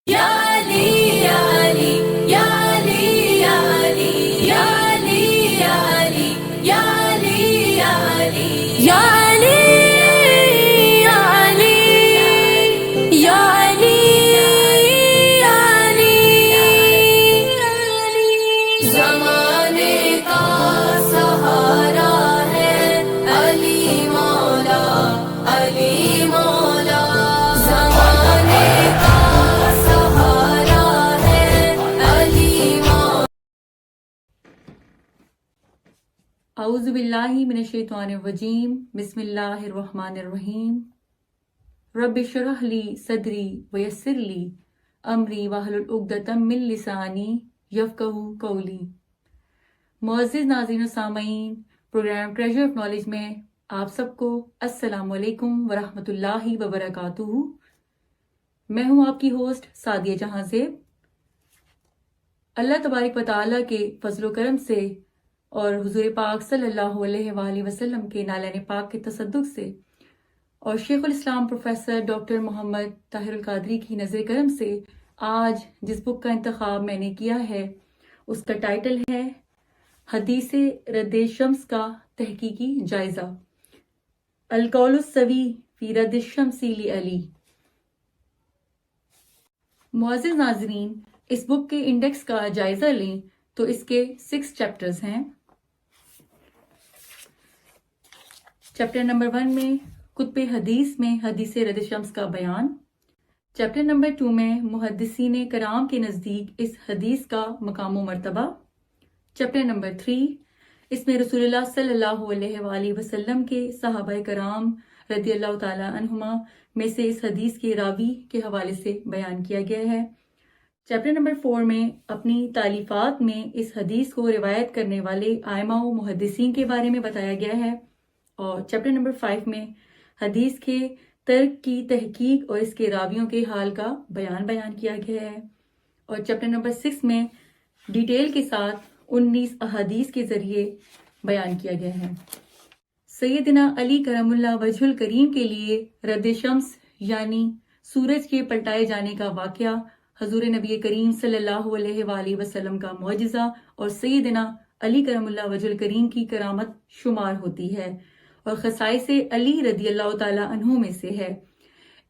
یا علی یا علی یا علی یا علی یا علی یا علی یا علی یا علی یا علی یا علی یا علی یا علی زمانے کا سہارا ہے علی مولا علی مولا زمانے کا سہارا ہے علی مولا اعوذ باللہ من الشیطان الرجیم بسم اللہ الرحمن الرحیم رب اشرح لی صدری ویسر لی امری واحلل عقدۃ من لسانی یفقہوا قولی۔ معزز ناظرین و سامعین، پروگرام ٹریجر آف نالج میں آپ سب کو السلام علیکم ورحمۃ اللہ وبرکاتہ۔ میں ہوں آپ کی ہوسٹ سعدیہ جہاں زیب۔ اللہ تبارک و تعالیٰ کے فضل و کرم سے اور حضور پاک صلی اللہ علیہ وآلہ وسلم کے نالین پاک کے تصدق سے اور شیخ الاسلام پروفیسر ڈاکٹر محمد طاہر القادری کی نظر کرم سے آج جس بک کا انتخاب میں نے کیا ہے اس کا ٹائٹل ہے حدیث رد شمس کا تحقیقی جائزہ، القول السوی فی رد الشمس لعلی۔ معزز ناظرین، اس بک کے انڈیکس کا جائزہ لیں تو اس کے 6 چیپٹرز ہیں۔ چیپٹر نمبر 1 میں کتب حدیث میں حدیث رد شمس کا بیان، چیپٹر نمبر 2 میں محدثین کرام کے نزدیک اس حدیث کا مقام و مرتبہ، چیپٹر نمبر 3 اس میں رسول اللہ صلی اللہ علیہ وآلہ وسلم کے صحابہ کرام رضی اللہ تعالی عنہما میں سے اس حدیث کے راوی کے حوالے سے بیان کیا گیا ہے، چیپٹر نمبر 4 میں اپنی تالیفات میں اس حدیث کو روایت کرنے والے ائمہ و محدثین کے بارے میں بتایا گیا ہے، اور چیپٹر نمبر 5 میں حدیث کے ترک کی تحقیق اور اس کے راویوں کے حال کا بیان کیا گیا ہے، اور چیپٹر نمبر 6 میں ڈیٹیل کے ساتھ 19 احادیث کے ذریعے بیان کیا گیا ہے۔ سیدنا علی کرم اللہ وجہ الکریم کے لیے رد شمس یعنی سورج کے پلٹائے جانے کا واقعہ حضور نبی کریم صلی اللہ علیہ وآلہ وسلم کا معجزہ اور سیدنا علی کرم اللہ وجہ الکریم کی کرامت شمار ہوتی ہے اور خصائص علی رضی اللہ تعالی عنہ میں سے ہے۔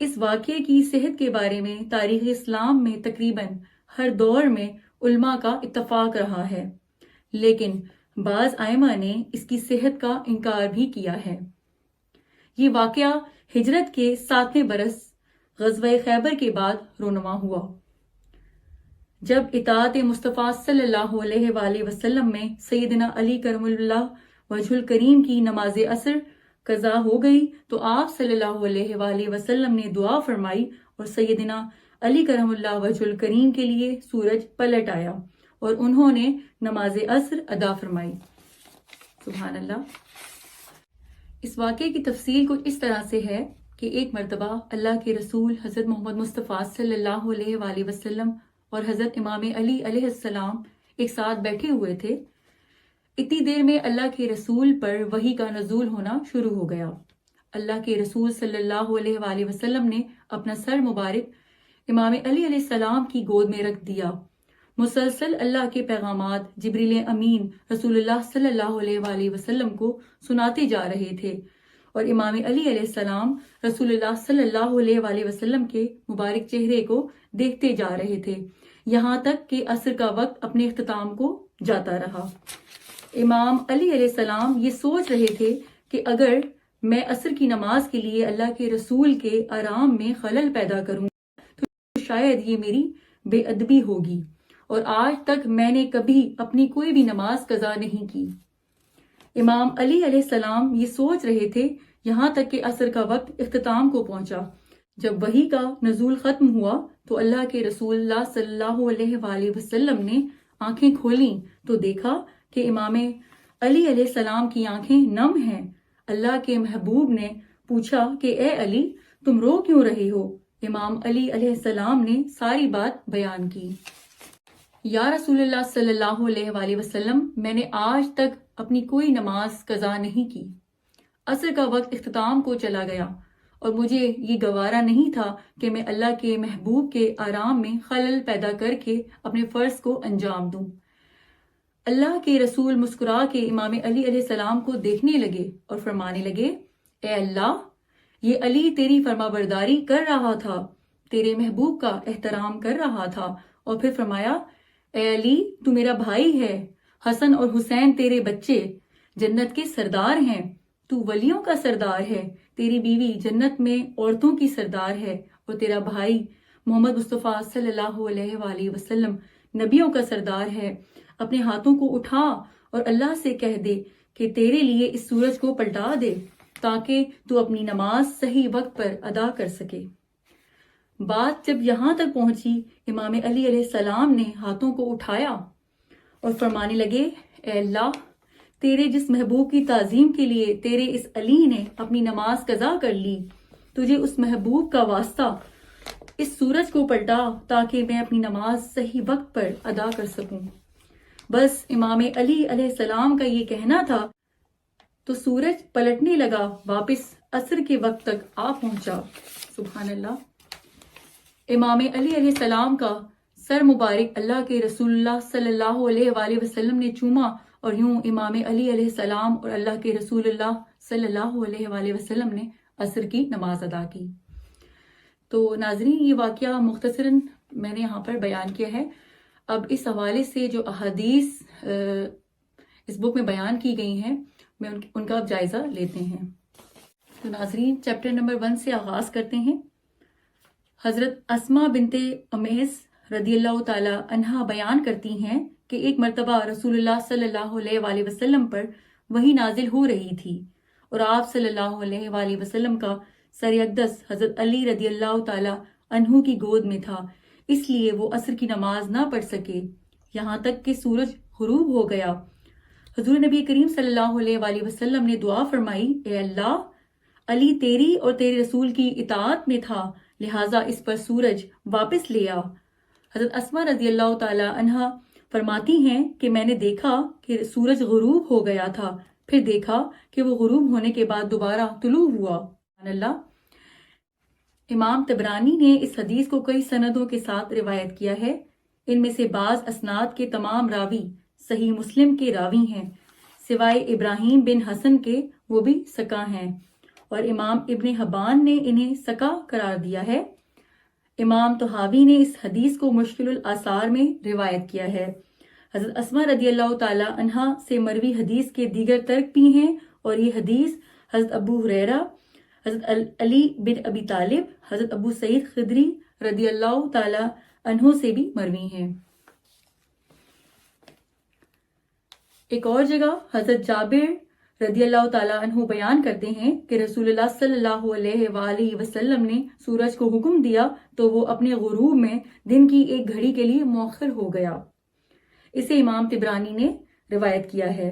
اس واقعے کی صحت کے بارے میں تاریخ اسلام میں تقریباً ہر دور میں علماء کا اتفاق رہا ہے، لیکن بعض ائمہ نے اس کی صحت کا انکار بھی کیا ہے۔ یہ واقعہ ہجرت کے 7ویں برس غزوہ خیبر کے بعد رونما ہوا، جب اطاعت مصطفیٰ صلی اللہ علیہ وآلہ وسلم میں سیدنا علی کرم اللہ وجہ الکریم کی نماز عصر قضا ہو گئی تو آپ صلی اللہ علیہ وآلہ وسلم نے دعا فرمائی اور سیدنا علی کرم اللہ وجہ الکریم کے لیے سورج پلٹ آیا اور انہوں نے نماز عصر ادا فرمائی۔ سبحان اللہ۔ اس واقعے کی تفصیل کچھ اس طرح سے ہے کہ ایک مرتبہ اللہ کے رسول حضرت محمد مصطفیٰ صلی اللہ علیہ وآلہ وسلم اور حضرت امام علی علیہ السلام ایک ساتھ بیٹھے ہوئے تھے۔ اتنی دیر میں اللہ کے رسول پر وحی کا نزول ہونا شروع ہو گیا۔ اللہ کے رسول صلی اللہ علیہ وآلہ وسلم نے اپنا سر مبارک امام علی علیہ السلام کی گود میں رکھ دیا۔ مسلسل اللہ کے پیغامات جبریل امین رسول اللہ صلی اللہ علیہ وآلہ وسلم کو سناتے جا رہے تھے اور امام علی علیہ السلام رسول اللہ صلی اللہ علیہ وآلہ وسلم کے مبارک چہرے کو دیکھتے جا رہے تھے، یہاں تک کہ عصر کا وقت اپنے اختتام کو جاتا رہا۔ امام علی علیہ السلام یہ سوچ رہے تھے کہ اگر میں عصر کی نماز کے لیے اللہ کے رسول کے آرام میں خلل پیدا کروں تو شاید یہ میری بے ادبی ہوگی، اور آج تک میں نے کبھی اپنی کوئی بھی نماز قضا نہیں کی۔ امام علی علیہ السلام یہ سوچ رہے تھے یہاں تک کہ عصر کا وقت اختتام کو پہنچا۔ جب وحی کا نزول ختم ہوا تو اللہ کے رسول اللہ صلی اللہ علیہ وآلہ وسلم نے آنکھیں کھولیں تو دیکھا کہ امام علی علیہ السلام کی آنکھیں نم ہیں۔ اللہ کے محبوب نے پوچھا کہ اے علی، تم رو کیوں رہے ہو؟ امام علی علیہ السلام نے ساری بات بیان کی۔ یا رسول اللہ صلی اللہ علیہ وآلہ وسلم، میں نے آج تک اپنی کوئی نماز قضا نہیں کی۔ عصر کا وقت اختتام کو چلا گیا اور مجھے یہ گوارا نہیں تھا کہ میں اللہ کے محبوب کے آرام میں خلل پیدا کر کے اپنے فرض کو انجام دوں۔ اللہ کے رسول مسکرا کے امام علی علیہ السلام کو دیکھنے لگے اور فرمانے لگے، اے اللہ، یہ علی تیری فرما برداری کر رہا تھا، تیرے محبوب کا احترام کر رہا تھا۔ اور پھر فرمایا، اے علی، تو میرا بھائی ہے، حسن اور حسین تیرے بچے جنت کے سردار ہیں، تو ولیوں کا سردار ہے، تیری بیوی جنت میں عورتوں کی سردار ہے، اور تیرا بھائی محمد مصطفیٰ صلی اللہ علیہ وآلہ وسلم نبیوں کا سردار ہے۔ اپنے ہاتھوں کو اٹھا اور اللہ سے کہہ دے کہ تیرے لیے اس سورج کو پلٹا دے تاکہ تو اپنی نماز صحیح وقت پر ادا کر سکے۔ بات جب یہاں تک پہنچی، امام علی علیہ السلام نے ہاتھوں کو اٹھایا اور فرمانے لگے، اے اللہ، تیرے جس محبوب کی تعظیم کے لیے تیرے اس علی نے اپنی نماز قضا کر لی، تجھے اس محبوب کا واسطہ اس سورج کو پلٹا تاکہ میں اپنی نماز صحیح وقت پر ادا کر سکوں۔ بس امام علی علیہ السلام کا یہ کہنا تھا تو سورج پلٹنے لگا، واپس عصر کے وقت تک آ پہنچا۔ سبحان اللہ۔ امام علی علیہ السلام کا سر مبارک اللہ کے رسول اللہ صلی اللہ علیہ وآلہ وسلم نے چوما، اور یوں امام علی علیہ السلام اور اللہ کے رسول اللہ صلی اللہ علیہ وآلہ وسلم نے عصر کی نماز ادا کی۔ تو ناظرین، یہ واقعہ مختصراً میں نے یہاں پر بیان کیا ہے۔ اب اس حوالے سے جو احادیث اس بک میں بیان کی گئی ہیں، میں ان کا اب جائزہ لیتے ہیں۔ تو ناظرین، چیپٹر نمبر 1 سے آغاز کرتے ہیں۔ حضرت اسما بنت امیس رضی اللہ تعالی عنہا بیان کرتی ہیں کہ ایک مرتبہ رسول اللہ صلی اللہ علیہ وآلہ وسلم پر وحی نازل ہو رہی تھی، اور آپ صلی اللہ علیہ وآلہ وسلم کا سر اقدس حضرت علی رضی اللہ تعالی عنہ کی گود میں تھا، اس لیے وہ عصر کی نماز نہ پڑھ سکے یہاں تک کہ سورج غروب ہو گیا۔ حضور نبی کریم صلی اللہ علیہ وآلہ وسلم نے دعا فرمائی، اے اللہ، علی تیری اور تیرے رسول کی اطاعت میں تھا، لہٰذا اس پر سورج واپس لے آ۔ حضرت اسما رضی اللہ تعالی عنہا فرماتی ہیں کہ میں نے دیکھا کہ سورج غروب ہو گیا تھا، پھر دیکھا کہ وہ غروب ہونے کے بعد دوبارہ طلوع ہوا۔ سبحان اللہ۔ امام طبرانی نے اس حدیث کو کئی سندوں کے ساتھ روایت کیا ہے، ان میں سے بعض اسناد کے تمام راوی صحیح مسلم کے راوی ہیں، سوائے ابراہیم بن حسن کے، وہ بھی ثقہ ہیں، اور امام ابن حبان نے انہیں ثقہ قرار دیا ہے۔ امام طحاوی نے اس حدیث کو مشکل الآثار میں روایت کیا ہے۔ حضرت اسما رضی اللہ تعالی عنہا سے مروی حدیث کے دیگر ترک بھی ہیں، اور یہ حدیث حضرت ابو ہریرہ، حضرت علی بن ابی طالب، حضرت ابو سعید خدری رضی اللہ تعالی عنہ سے بھی مروی ہیں۔ ایک اور جگہ حضرت جابر رضی اللہ تعالیٰ عنہ بیان کرتے ہیں کہ رسول اللہ صلی اللہ علیہ وآلہ وسلم نے سورج کو حکم دیا تو وہ اپنے غروب میں دن کی ایک گھڑی کے لیے مؤخر ہو گیا۔ اسے امام طبرانی نے روایت کیا ہے۔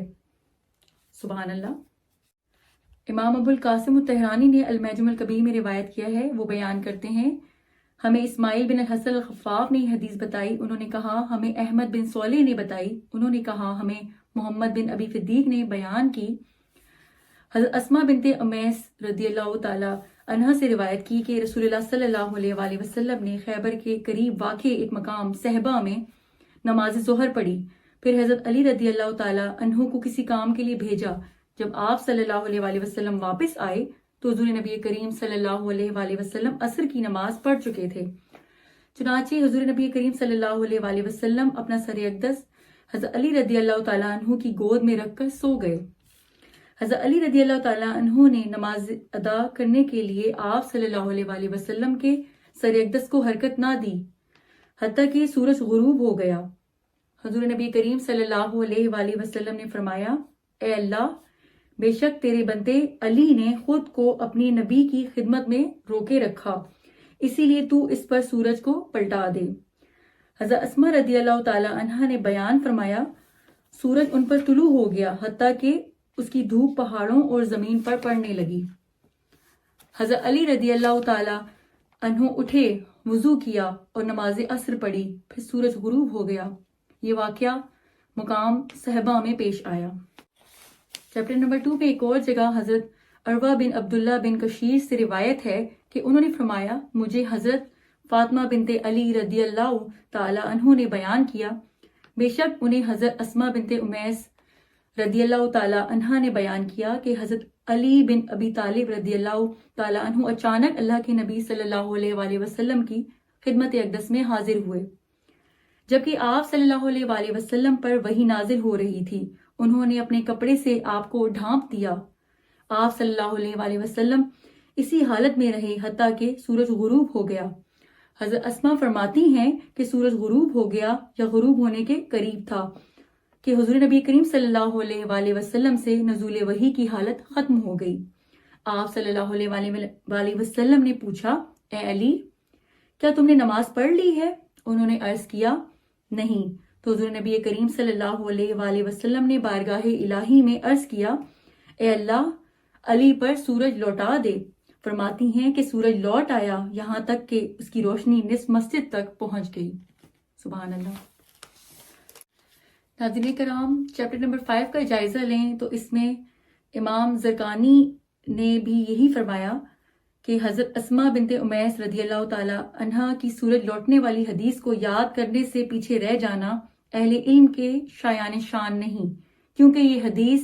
سبحان اللہ۔ امام ابو القاسم الطحرانی نے المعجم الکبیر میں روایت کیا ہے، وہ بیان کرتے ہیں، ہمیں اسماعیل بن الحسن الخفاف نے حدیث بتائی، انہوں نے کہا ہمیں احمد بن صالح نے بتائی، انہوں نے کہا ہمیں محمد بن ابی صدیق نے بیان کی۔ حضرت اسما بنت امیس رضی اللہ تعالی عنہا سے روایت کی کہ رسول اللہ صلی اللہ علیہ وآلہ وسلم نے خیبر کے قریب واقع ایک مقام صحبہ میں نماز ظہر پڑھی، پھر حضرت علی رضی اللہ تعالی عنہ کو کسی کام کے لیے بھیجا۔ جب آپ صلی اللہ علیہ وآلہ وسلم واپس آئے تو حضور نبی کریم صلی اللہ علیہ وآلہ وسلم عصر کی نماز پڑھ چکے تھے۔ چنانچہ حضور نبی کریم صلی اللہ علیہ وآلہ وسلم اپنا سر اقدس حضرت علی رضی اللہ تعالیٰ عنہ کی گود میں رکھ کر سو گئے۔ حضرت علی رضی اللہ تعالیٰ عنہ نے نماز ادا کرنے کے لیے آپ صلی اللہ علیہ وآلہ وسلم کے سر اقدس کو حرکت نہ دی حتیٰ کہ سورج غروب ہو گیا۔ حضور نبی کریم صلی اللہ علیہ وآلہ وسلم نے فرمایا، اے اللہ، بے شک تیرے بندے علی نے خود کو اپنی نبی کی خدمت میں روکے رکھا، اسی لیے تو اس پر سورج کو پلٹا دے۔ حضرت اسما رضی اللہ تعالی عنہا نے بیان فرمایا، سورج ان پر طلوع ہو گیا حتیٰ کہ اس کی دھوپ پہاڑوں اور زمین پر پڑنے لگی۔ حضرت علی رضی اللہ تعالی عنہ اٹھے، وضو کیا اور نماز عصر پڑھی، پھر سورج غروب ہو گیا۔ یہ واقعہ مقام صحبہ میں پیش آیا۔ چیپٹر نمبر 2 میں ایک اور جگہ حضرت عروہ بن عبداللہ بن کشیر سے روایت ہے کہ انہوں نے فرمایا مجھے حضرت فاطمہ بنت علی رضی اللہ تعالی عنہ نے بیان کیا، بے شک انہیں حضرت اسماء بنت امیس رضی اللہ تعالی عنہ نے بیان کیا کہ حضرت علی بن ابی طالب رضی اللہ تعالی عنہ اچانک اللہ کے نبی صلی اللہ علیہ وآلہ وسلم کی خدمت اقدس میں حاضر ہوئے، جبکہ آپ صلی اللہ علیہ وآلہ وسلم پر وحی نازل ہو رہی تھی۔ انہوں نے اپنے کپڑے سے آپ کو ڈھانپ دیا۔ آپ صلی اللہ علیہ وآلہ وسلم اسی حالت میں رہے حتیٰ کہ سورج غروب ہو گیا۔ حضرت اسماء فرماتی ہیں کہ سورج غروب ہو گیا یا غروب ہونے کے قریب تھا کہ حضور نبی کریم صلی اللہ علیہ وآلہ وسلم سے نزول وحی کی حالت ختم ہو گئی۔ آپ صلی اللہ علیہ وآلہ وسلم نے پوچھا، اے علی، کیا تم نے نماز پڑھ لی ہے؟ انہوں نے عرض کیا، نہیں۔ تو حضور نبی کریم صلی اللہ علیہ وآلہ وسلم نے بارگاہ الہی میں عرض کیا، اے اللہ، علی پر سورج لوٹا دے۔ فرماتی ہیں کہ سورج لوٹ آیا یہاں تک کہ اس کی روشنی نصف مسجد تک پہنچ گئی۔ سبحان اللہ۔ ناظرین کرام، چیپٹر نمبر 5 کا جائزہ لیں تو اس میں امام زرقانی نے بھی یہی فرمایا کہ حضرت اسماء بنت امیس رضی اللہ تعالی عنہا کی سورج لوٹنے والی حدیث کو یاد کرنے سے پیچھے رہ جانا اہل علم کے شایان شان نہیں، کیونکہ یہ حدیث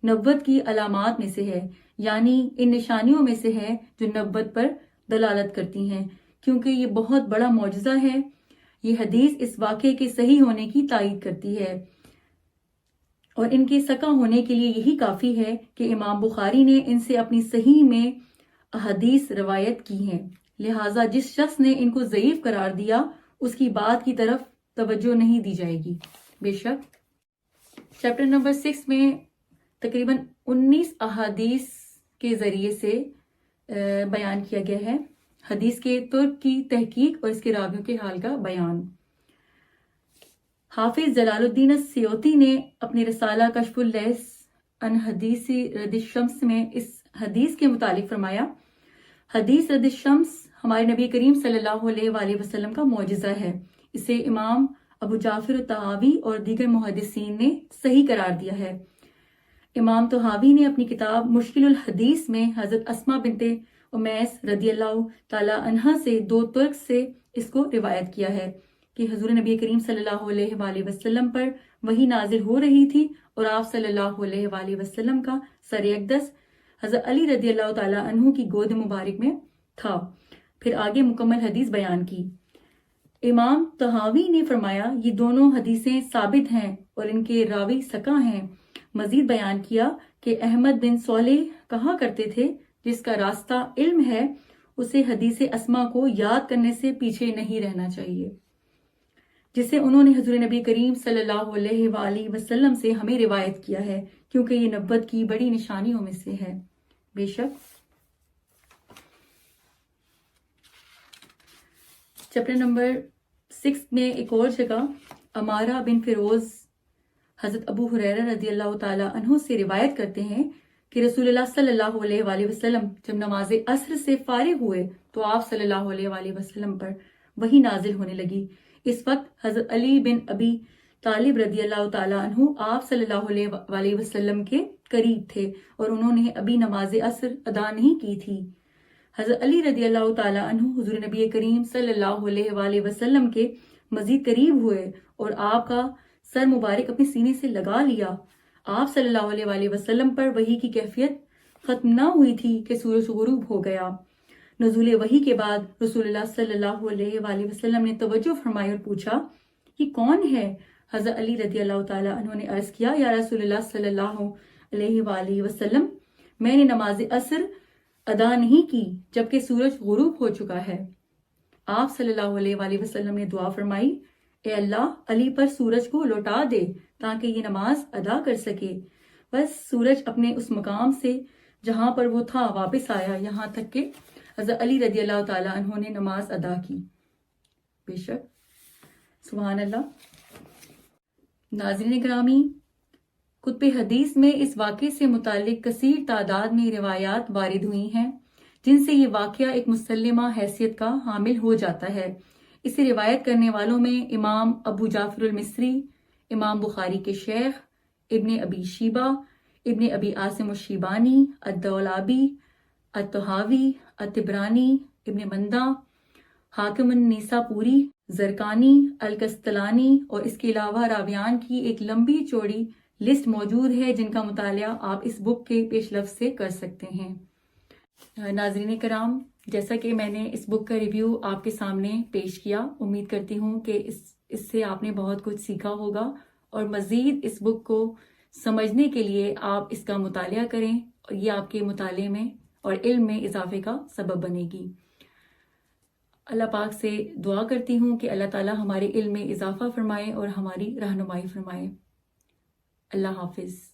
نبوت کی علامات میں سے ہے، یعنی ان نشانیوں میں سے ہے جو نبوت پر دلالت کرتی ہیں۔ کیونکہ یہ بہت بڑا معجزہ ہے، یہ حدیث اس واقعے کے صحیح ہونے کی تائید کرتی ہے، اور ان کے سکا ہونے کے لیے یہی کافی ہے کہ امام بخاری نے ان سے اپنی صحیح میں احادیث روایت کی ہیں، لہٰذا جس شخص نے ان کو ضعیف قرار دیا اس کی بات کی طرف توجہ نہیں دی جائے گی۔ بے شک چیپٹر نمبر 6 میں تقریباً 19 احادیث کے ذریعے سے بیان کیا گیا ہے، حدیث کے ترک کی تحقیق اور اس کے راویوں کے حال کا بیان۔ حافظ جلال الدین السیوطی نے اپنی رسالہ کشف اللیس عن حدیث رد الشمس میں اس حدیث کے متعلق فرمایا، حدیث رد الشمس ہمارے نبی کریم صلی اللہ علیہ وآلہ وسلم کا معجزہ ہے۔ اسے امام ابو جعفر الطحاوی اور دیگر محدثین نے صحیح قرار دیا ہے۔ امام طحاوی نے اپنی کتاب مشکل الحدیث میں حضرت اسماء بنت امیس رضی اللہ تعالی عنہا سے 2 ترک سے اس کو روایت کیا ہے کہ حضور نبی کریم صلی اللہ علیہ وآلہ وسلم پر وحی نازل ہو رہی تھی اور آپ صلی اللہ علیہ وآلہ وسلم کا سر اقدس حضرت علی رضی اللہ تعالی عنہ کی گود مبارک میں تھا۔ پھر آگے مکمل حدیث بیان کی۔ امام طحاوی نے فرمایا یہ دونوں حدیثیں ثابت ہیں اور ان کے راوی ثقہ ہیں۔ مزید بیان کیا کہ احمد بن صالح کہا کرتے تھے، جس کا راستہ علم ہے اسے حدیث اسماء کو یاد کرنے سے پیچھے نہیں رہنا چاہیے، جسے انہوں نے حضور نبی کریم صلی اللہ علیہ وآلہ وسلم سے ہمیں روایت کیا ہے، کیونکہ یہ نبوت کی بڑی نشانیوں میں سے ہے۔ بے شک چیپٹر نمبر 6 میں ایک اور جگہ امارہ بن فیروز حضرت ابو ہریرہ رضی اللہ تعالی عنہ سے روایت کرتے ہیں کہ رسول اللہ صلی اللہ علیہ وآلہ وسلم جب نماز عصر سے فارغ ہوئے تو آپ صلی اللہ علیہ وآلہ وسلم پر وحی نازل ہونے لگی۔ اس وقت حضرت علی بن ابی طالب رضی اللہ تعالی عنہ آپ صلی اللہ علیہ وآلہ وسلم کے قریب تھے اور انہوں نے ابھی نماز عصر ادا نہیں کی تھی۔ حضرت علی رضی اللہ تعالی عنہ حضور نبی کریم صلی اللہ علیہ وآلہ وسلم کے مزید قریب ہوئے اور آپ کا سر مبارک اپنے سینے سے لگا لیا۔ آپ صلی اللہ علیہ وآلہ وسلم پر وحی کی کیفیت ختم نہ ہوئی تھی کہ سورج غروب ہو گیا۔ نزول وحی کے بعد رسول اللہ صلی اللہ علیہ وآلہ وسلم نے توجہ فرمائی اور پوچھا، یہ کون ہے؟ حضرت علی رضی اللہ تعالی عنہ نے عرض کیا، یا رسول اللہ صلی اللہ علیہ وآلہ وسلم، میں نے نماز عصر ادا نہیں کی جبکہ سورج غروب ہو چکا ہے۔ آپ صلی اللہ علیہ وآلہ وسلم نے دعا فرمائی، اے اللہ، علی پر سورج کو لوٹا دے تاکہ یہ نماز ادا کر سکے۔ بس سورج اپنے اس مقام سے جہاں پر وہ تھا واپس آیا، یہاں تک کہ حضرت علی رضی اللہ تعالی عنہ نے نماز ادا کی۔ بے شک سبحان اللہ۔ ناظرین گرامی، کتب حدیث میں اس واقعے سے متعلق کثیر تعداد میں روایات وارد ہوئی ہیں جن سے یہ واقعہ ایک مسلمہ حیثیت کا حامل ہو جاتا ہے۔ اسے روایت کرنے والوں میں امام ابو جعفر المصری، امام بخاری کے شیخ ابن ابی شیبہ، ابن ابی عاصم الشیبانی، الدولابی، الطحاوی، الطبرانی، ابن مندہ، حاکم النیساپوری، زرکانی، الکستلانی، اور اس کے علاوہ راویان کی ایک لمبی چوڑی لسٹ موجود ہے جن کا مطالعہ آپ اس بک کے پیش لفظ سے کر سکتے ہیں۔ ناظرین کرام، جیسا کہ میں نے اس بک کا ریویو آپ کے سامنے پیش کیا، امید کرتی ہوں کہ اس سے آپ نے بہت کچھ سیکھا ہوگا، اور مزید اس بک کو سمجھنے کے لیے آپ اس کا مطالعہ کریں، اور یہ آپ کے مطالعے میں اور علم میں اضافے کا سبب بنے گی۔ اللہ پاک سے دعا کرتی ہوں کہ اللہ تعالی ہمارے علم میں اضافہ فرمائے اور ہماری رہنمائی فرمائے۔ اللہ حافظ۔